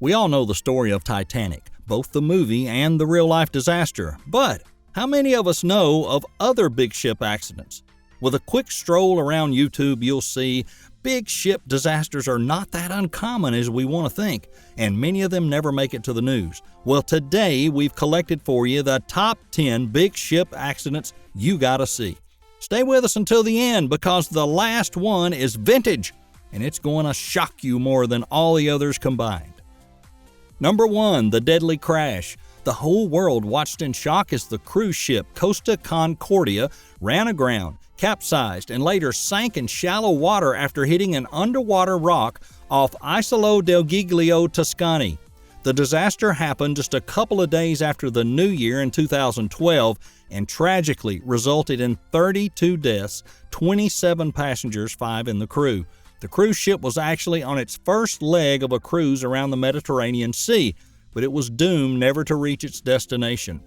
We all know the story of Titanic, both the movie and the real-life disaster, but how many of us know of other big ship accidents? With a quick stroll around YouTube, you'll see big ship disasters are not that uncommon as we want to think, and many of them never make it to the news. Well, today we've collected for you the top 10 big ship accidents you gotta see. Stay with us until the end because the last one is vintage, and it's going to shock you more than all the others combined. Number 1, the deadly crash. The whole world watched in shock as the cruise ship Costa Concordia ran aground, capsized, and later sank in shallow water after hitting an underwater rock off Isola del Giglio, Tuscany. The disaster happened just a couple of days after the New Year in 2012 and tragically resulted in 32 deaths, 27 passengers, 5 in the crew. The cruise ship was actually on its first leg of a cruise around the Mediterranean Sea, but it was doomed never to reach its destination.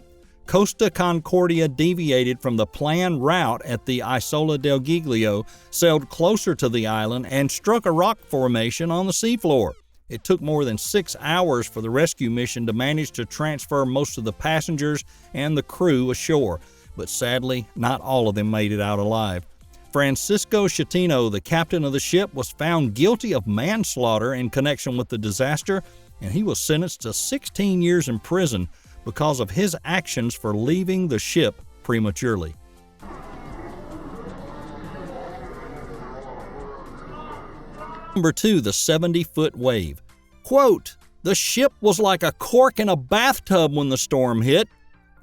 Costa Concordia deviated from the planned route at the Isola del Giglio, sailed closer to the island, and struck a rock formation on the seafloor. It took more than 6 hours for the rescue mission to manage to transfer most of the passengers and the crew ashore, but sadly, not all of them made it out alive. Francisco Schettino, the captain of the ship, was found guilty of manslaughter in connection with the disaster, and he was sentenced to 16 years in prison because of his actions for leaving the ship prematurely. Number 2, the 70-foot wave. Quote, "The ship was like a cork in a bathtub when the storm hit."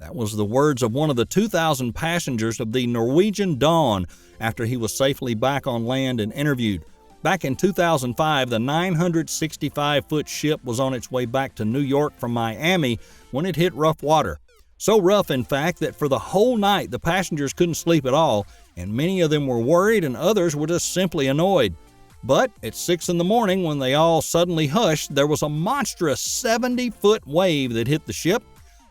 That was the words of one of the 2,000 passengers of the Norwegian Dawn after he was safely back on land and interviewed. Back in 2005, the 965-foot ship was on its way back to New York from Miami when it hit rough water. So rough, in fact, that for the whole night the passengers couldn't sleep at all, and many of them were worried and others were just simply annoyed. But at 6 in the morning, when they all suddenly hushed, there was a monstrous 70-foot wave that hit the ship,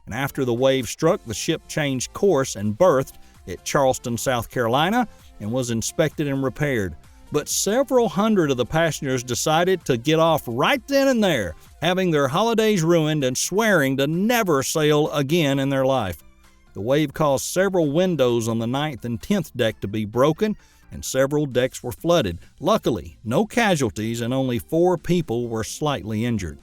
and after the wave struck, the ship changed course and berthed at Charleston, South Carolina, and was inspected and repaired. But several hundred of the passengers decided to get off right then and there, having their holidays ruined and swearing to never sail again in their life. The wave caused several windows on the 9th and 10th deck to be broken, and several decks were flooded. Luckily, no casualties and only 4 people were slightly injured.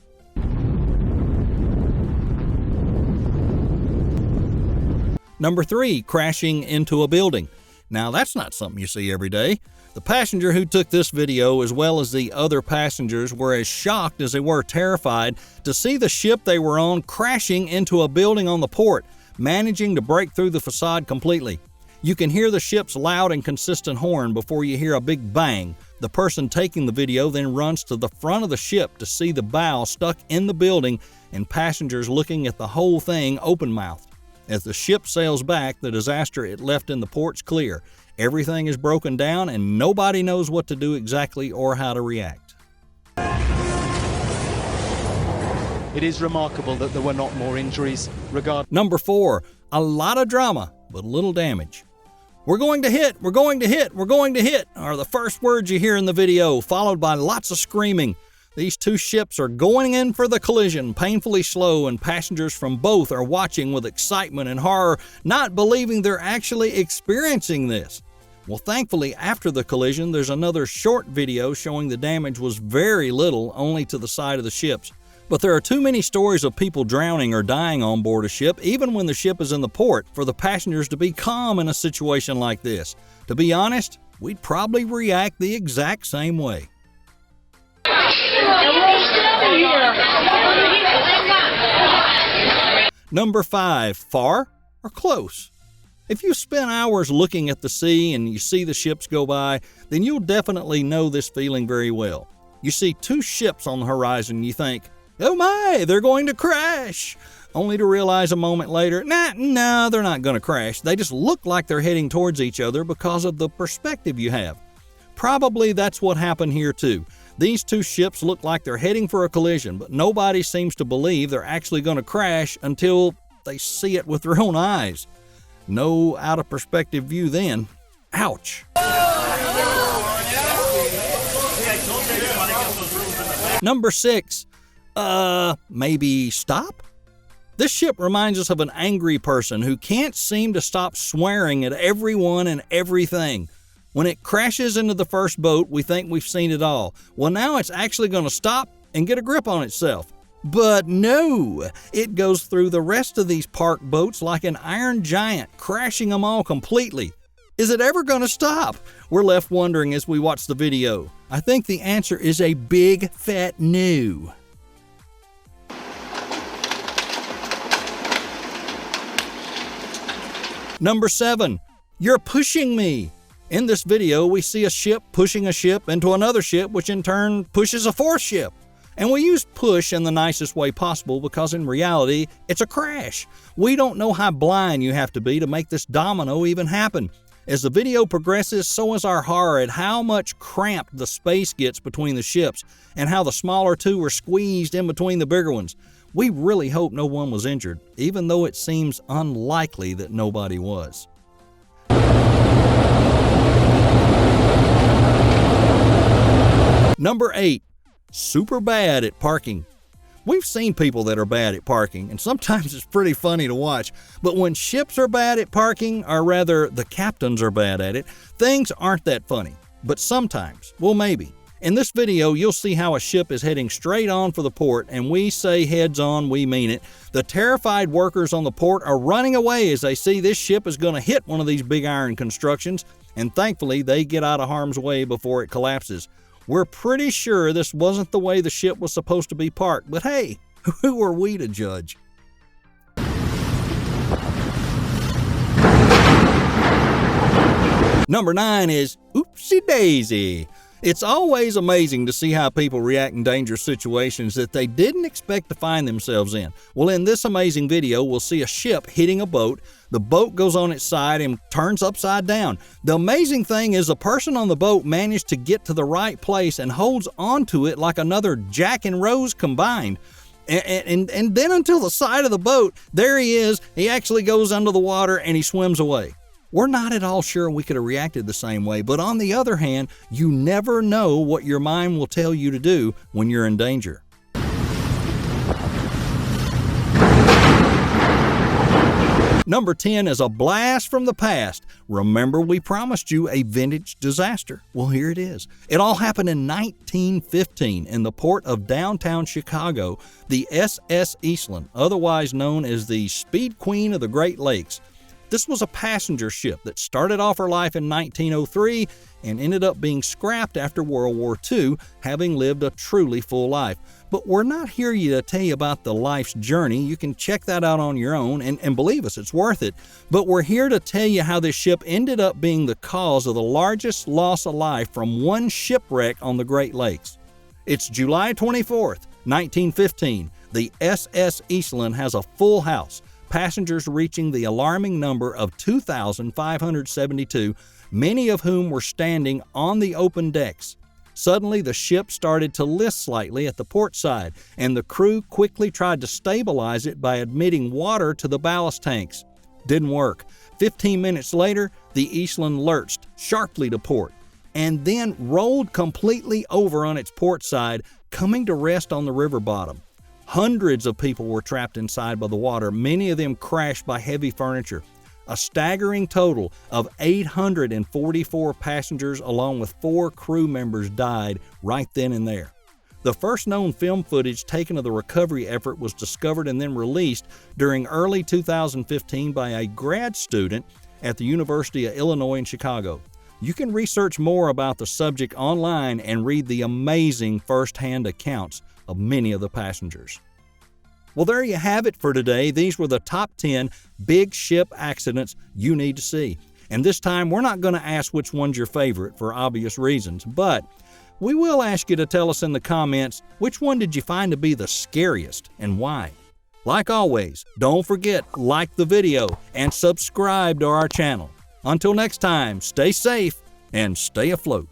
Number 3, crashing into a building. Now that's not something you see every day. The passenger who took this video, as well as the other passengers, were as shocked as they were terrified to see the ship they were on crashing into a building on the port, managing to break through the facade completely. You can hear the ship's loud and consistent horn before you hear a big bang. The person taking the video then runs to the front of the ship to see the bow stuck in the building and passengers looking at the whole thing open-mouthed. As the ship sails back, the disaster it left in the port's clear. Everything is broken down and nobody knows what to do exactly or how to react. It is remarkable that there were not more injuries. Number 4, a lot of drama, but little damage. "We're going to hit, we're going to hit, we're going to hit," are the first words you hear in the video, followed by lots of screaming. These 2 ships are going in for the collision, painfully slow, and passengers from both are watching with excitement and horror, not believing they're actually experiencing this. Well, thankfully, after the collision, there's another short video showing the damage was very little, only to the side of the ships. But there are too many stories of people drowning or dying on board a ship, even when the ship is in the port, for the passengers to be calm in a situation like this. To be honest, we'd probably react the exact same way. Number 5, far or close? If you spend hours looking at the sea and you see the ships go by, then you'll definitely know this feeling very well. You see 2 ships on the horizon and you think, "Oh my, they're going to crash," only to realize a moment later, no, they're not going to crash. They just look like they're heading towards each other because of the perspective you have. Probably that's what happened here too. These 2 ships look like they're heading for a collision, but nobody seems to believe they're actually going to crash until they see it with their own eyes. No out-of-perspective view then. Ouch. Number 6, Maybe stop? This ship reminds us of an angry person who can't seem to stop swearing at everyone and everything. When it crashes into the first boat, we think we've seen it all. Well, now it's actually going to stop and get a grip on itself. But no, it goes through the rest of these park boats like an iron giant, crashing them all completely. Is it ever going to stop? We're left wondering as we watch the video. I think the answer is a big fat no. Number 7, you're pushing me. In this video, we see a ship pushing a ship into another ship, which in turn pushes a fourth ship. And we use push in the nicest way possible because in reality, it's a crash. We don't know how blind you have to be to make this domino even happen. As the video progresses, so is our horror at how much cramped the space gets between the ships and how the smaller two are squeezed in between the bigger ones. We really hope no one was injured, even though it seems unlikely that nobody was. Number 8, super bad at parking. We've seen people that are bad at parking, and sometimes it's pretty funny to watch. But when ships are bad at parking, or rather the captains are bad at it, things aren't that funny. But sometimes, well maybe. In this video, you'll see how a ship is heading straight on for the port, and we say heads on, we mean it. The terrified workers on the port are running away as they see this ship is going to hit one of these big iron constructions, and thankfully they get out of harm's way before it collapses. We're pretty sure this wasn't the way the ship was supposed to be parked, but hey, who are we to judge? Number 9 is Oopsy Daisy. It's always amazing to see how people react in dangerous situations that they didn't expect to find themselves in. Well, in this amazing video, we'll see a ship hitting a boat. The boat goes on its side and turns upside down. The amazing thing is the person on the boat managed to get to the right place and holds onto it like another Jack and Rose combined. And then until the side of the boat, there he is. He actually goes under the water and he swims away. We're not at all sure we could have reacted the same way, but on the other hand, you never know what your mind will tell you to do when you're in danger. Number 10 is a blast from the past. Remember we promised you a vintage disaster? Well, here it is. It all happened in 1915 in the port of downtown Chicago, the SS Eastland, otherwise known as the Speed Queen of the Great Lakes. This was a passenger ship that started off her life in 1903 and ended up being scrapped after World War II, having lived a truly full life. But we're not here to tell you about the life's journey. You can check that out on your own, and believe us, it's worth it. But we're here to tell you how this ship ended up being the cause of the largest loss of life from one shipwreck on the Great Lakes. It's July 24th, 1915. The SS Eastland has a full house. Passengers reaching the alarming number of 2,572, many of whom were standing on the open decks. Suddenly, the ship started to list slightly at the port side, and the crew quickly tried to stabilize it by admitting water to the ballast tanks. Didn't work. 15 minutes later, the Eastland lurched sharply to port, and then rolled completely over on its port side, coming to rest on the river bottom. Hundreds of people were trapped inside by the water, many of them crashed by heavy furniture. A staggering total of 844 passengers along with 4 crew members died right then and there. The first known film footage taken of the recovery effort was discovered and then released during early 2015 by a grad student at the University of Illinois in Chicago. You can research more about the subject online and read the amazing first-hand accounts of many of the passengers. Well, there you have it for today. These were the top 10 big ship accidents you need to see. And this time, we're not going to ask which one's your favorite for obvious reasons, but we will ask you to tell us in the comments which one did you find to be the scariest and why. Like always, don't forget, like the video and subscribe to our channel. Until next time, stay safe and stay afloat.